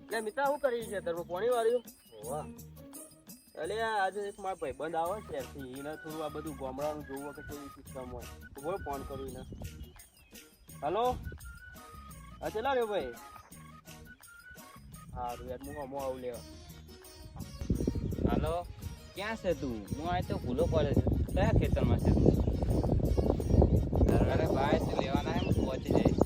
એટલે મિત્ર શું કરી છે તારું પાણી વાળ્યું હોવા એટલે આજે એક મારો ભાઈબંધ આવે છે ત્યારથી એને થોડું આ બધું ગામડાનું જોવું કે કેવી સિસ્ટમ હોય તો બોલ ફોન કરું એને હલો હા ચલા રે ભાઈ સારું યાર હું હમો આવું લેવા હાલો ક્યાં છે તું હું આ તો ભૂલો પડે છે કયા ખેતરમાં છે તું અરે ભાઈ તું લેવાના એમ પહોંચી જઈશ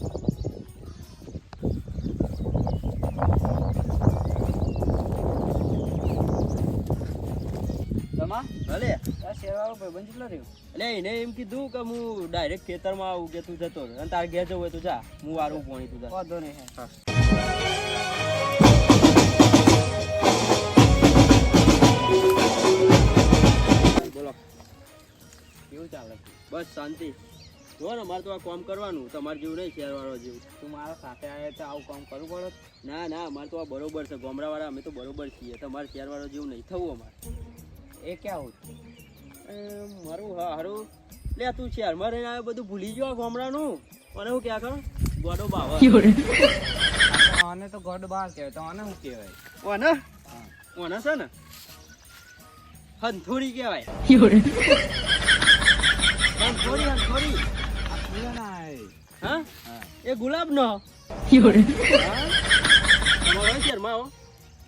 તમા ભલે આ સેવાળો ભાઈબંધ કેટલો રહ્યો એટલે એને એમ કીધું કે હું ડાયરેક્ટ ખેતરમાં આવું કે તું જતો રહે અને તારે ઘેર જવું હોય તો જા હું વારું પાણી તું જા વાંધો નહીં હા બોલો કેવું ચાલે બસ શાંતિ જો ને અમારે તો આ કામ કરવાનું તમારે જેવું નહીં શહેરવાળો જેવું તું મારા સાથે આવે તો આવું કામ કરવું પડે ના ના અમારે તો આ બરોબર છે ગામડાવાળા અમે તો બરોબર છીએ તમારે શહેરવાળો જેવું નહીં થવું અમારે એ ક્યાં હોત મારું હા હારું લે તું શહેરમાં રહીને આવે બધું ભૂલી ગયો આ ગામડાનું અને હું ક્યાં કર ગોડો બાવા આને તો ગોડ બહાર કહેવાય તો આને શું કહેવાય ઓને ઓને છે ને હંથોડી કહેવાય હંથોડી હંથોડી આ ફૂલે ના આવે હા હા એ ગુલાબ નો તમારો શહેરમાં આવો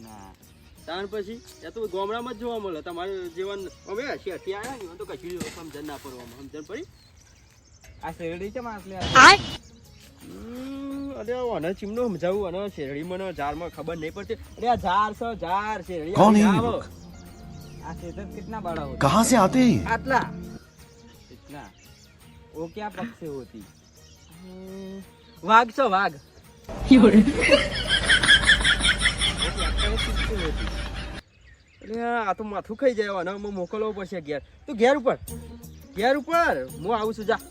ના તાણ પછી એ તો ગામડામાં જ જોવા મળે તમારું જીવન અમે શેઠથી આવ્યા ને તો કશું સમજણ ના પડવામાં સમજણ પડી આ શેરડી છે માસલી અરે આને ચીમનો સમજાવું અને શેરડી મને ઝાડમાં ખબર નહીં પડતી અરે આ ઝાડ છે ઝાડ શેરડી कौन है ये આવો लोग? આ ખેતર कितना बड़ा होता कहाँ से आते हैं ये? આટલા इतना वो क्या पक्ष से होती વાઘ છે વાઘ અરે આ તો માથું ખાઈ જાય અને મોકલવો પડશે ઘેર તું ઘેર ઉપર હું આવું છું જા